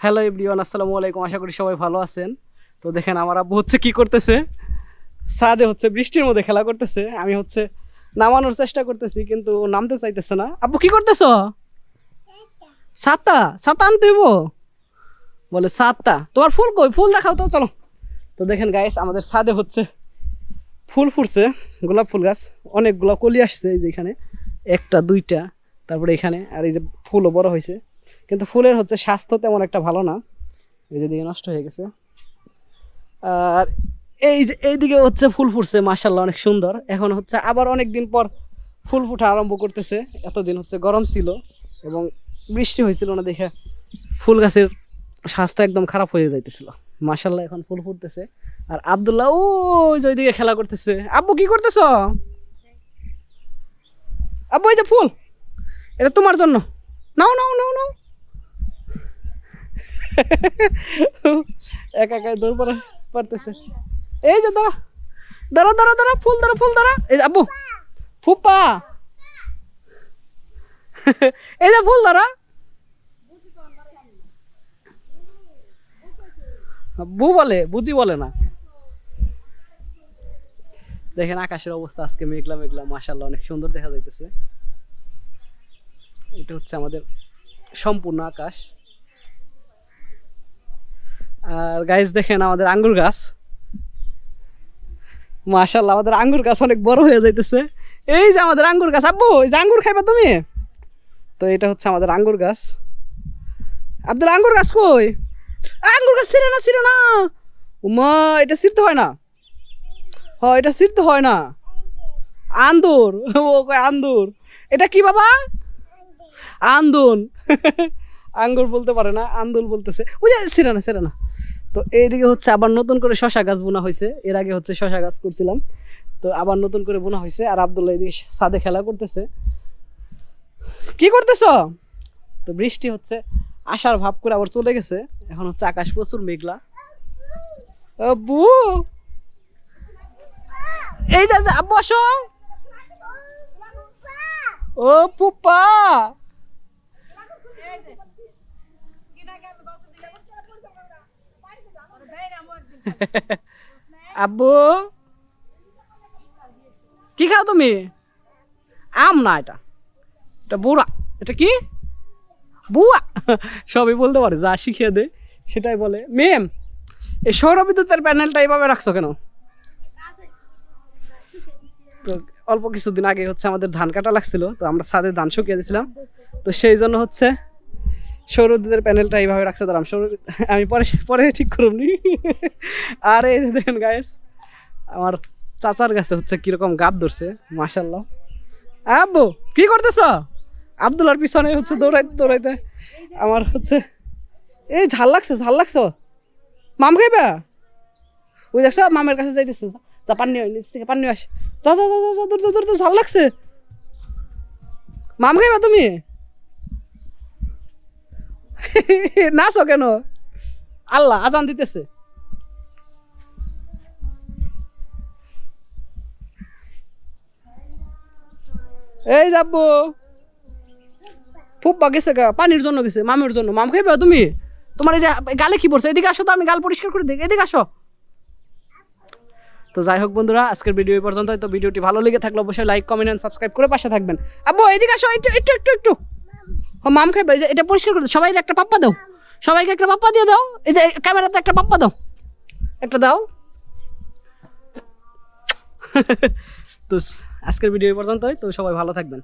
Hello everyone, আসসালামু আলাইকুম। আশা করি সবাই ভালো আছেন। তো দেখেন আমার আব্বু হচ্ছে কি করতেছে, ছাদে হচ্ছে বৃষ্টির মধ্যে খেলা করতেছে। আমি হচ্ছে নামানোর চেষ্টা করতেছি কিন্তু ও নামতে চাইতেছে না। আব্বু কি করতেছ? ছাতা ছাতা আনতে হইব বলে। ছাতা তোমার ফুল কই? ফুল দেখাও তো, চলো। তো দেখেন গাইস, আমাদের ছাদে হচ্ছে ফুল ফুটছে, গোলাপ ফুল গাছ অনেকগুলো কলি আসছে। এই যে এখানে একটা দুইটা, তারপরে এখানে, আর এই যে ফুলও বড় হয়েছে। কিন্তু ফুলের হচ্ছে স্বাস্থ্য তেমন একটা ভালো না, এই যে দিকে নষ্ট হয়ে গেছে। আর এই যে এইদিকে হচ্ছে ফুল ফুটছে মাশাআল্লাহ, অনেক সুন্দর। এখন হচ্ছে আবার অনেক দিন পর ফুল ফুটা আরম্ভ করতেছে। এতদিন হচ্ছে গরম ছিল এবং বৃষ্টি হয়েছিল না দেখে ফুল গাছের স্বাস্থ্য একদম খারাপ হয়ে যাইতেছিল। মাশাআল্লাহ এখন ফুল ফুটতেছে। আর আব্দুল্লাহ ওই যে ওইদিকে খেলা করতেছে। আব্বু কি করতেছ? আব্বু এই যে ফুল, এটা তোমার জন্য, নাও নাও নাও নাও। একা একা দৌড় পরে পারতেছে। এই যে দাঁড়া দাঁড়া দাঁড়া দাঁড়া, ফুল ধরো ফুল ধরো। এই যে আব্বু, ফুপা, এই যে ফুল ধরো। বু বলে, বুঝি বলে না। দেখেন আকাশের অবস্থা আজকে মেঘলা মেঘলা, মাশাআল্লাহ অনেক সুন্দর দেখা যাইতেছে। এটা হচ্ছে আমাদের সম্পূর্ণ আকাশ। আর গাইস দেখেন আমাদের আঙ্গুর গাছ, মাশাআল্লাহ আমাদের আঙ্গুর গাছ অনেক বড় হয়ে যাইতেছে। এই যে আমাদের আঙ্গুর গাছ। আব্বু এই যে আঙ্গুর খাইবা তুমি? তো এটা হচ্ছে আমাদের আঙ্গুর গাছ। আব্দুল আঙ্গুর গাছ কই? আঙ্গুর গাছ ছিঁড়ে না, ছিঁড়ে না। উমা, এটা ছিঁড়তে হয় না। হ্যাঁ এটা ছিঁড়তে হয় না। আন্দুর, ও কয় আন্দুর। এটা কি বাবা? আন্দুন। আঙ্গুর বলতে পারে না, আন্দুল বলতেছে। ওই যে ছিঁড়ে না, ছিঁড়ে না। তো এইদিকে হচ্ছে আবার নতুন করে শশা গাছ বোনা হয়েছে। এর আগে হচ্ছে শশা গাছ করছিলাম, তো আবার নতুন করে বোনা হয়েছে। আর আব্দুল্লাহ এদিকে ছাদে খেলা করতেছে। কি করতেছ? তো বৃষ্টি হচ্ছে আসার ভাব করে আবার চলে গেছে। এখন হচ্ছে আকাশ প্রচুর মেঘলা। আব্বু এই যে আব্বু আসো। ও পুপা, আব্বু কি খাও তুমি? আম না, এটা এটা বুড়া। এটা কি? বুয়া। সবই বলতে পারে, যা শিখিয়ে দে সেটাই বলে। মেম, এই সৌরবিদ্যুতের প্যানেলটা এইভাবে রাখছো কেন? তো অল্প কিছুদিন আগে হচ্ছে আমাদের ধান কাটা লাগছিল, তো আমরা ছাদে ধান শুকিয়ে দিয়েছিলাম। তো সেই জন্য হচ্ছে সৌরবিদ্যুতের প্যানেলটা এইভাবে রাখছে। তার আমি পরে পরে ঠিক করুনি। আর এই দেখেন গাইস, আমার চাচার গাছে হচ্ছে কিরকম গাব ধরছে, মাশাআল্লাহ। আব্বু কি করতেছ? আব্দুল্লার পিছনে হচ্ছে দৌড়াইতে দৌড়াইতে আমার হচ্ছে এই ঝাল লাগছে, ঝাল লাগছো। মাম খাইবা? ওই দেখছো মামের কাছে যাইতেছে, যা পানি হয়, নিচ থেকে পানি আস। যা যা যা যা, দূর দূর দূর, ঝাল লাগছে। মাম খাইবা তুমি? নাচো কেন? আল্লাহ আজান দিতেছে। এই যাবো, ফুপ্পা গেছে গা, পানির জন্য গেছে, মামের জন্য। মাম খাইবা তুমি? তোমার এই যে গালে কি পড়ছে? এদিকে আসো তো, আমি গাল পরিষ্কার করে দিই, এদিকে আসো। তো যাই হোক বন্ধুরা, আজকের ভিডিও এই পর্যন্ত। তো ভিডিওটি ভালো লেগে থাকলে অবশ্যই লাইক, কমেন্ট এন্ড সাবস্ক্রাইব করে পাশে থাকবেন। আব্বু এদিকে আসো, একটু একটু একটু একটু। মাম খাইবা? এই যে এটা পরিষ্কার করে দাও, সবাইকে একটা পাপ্পা দাও, সবাইকে একটা পাপ্পা দিয়ে দাও। এই যে ক্যামেরাতে একটা পাপ্পা দাও, একটা দাও। তো আজকের ভিডিও এই পর্যন্তই। তো সবাই ভালো থাকবেন।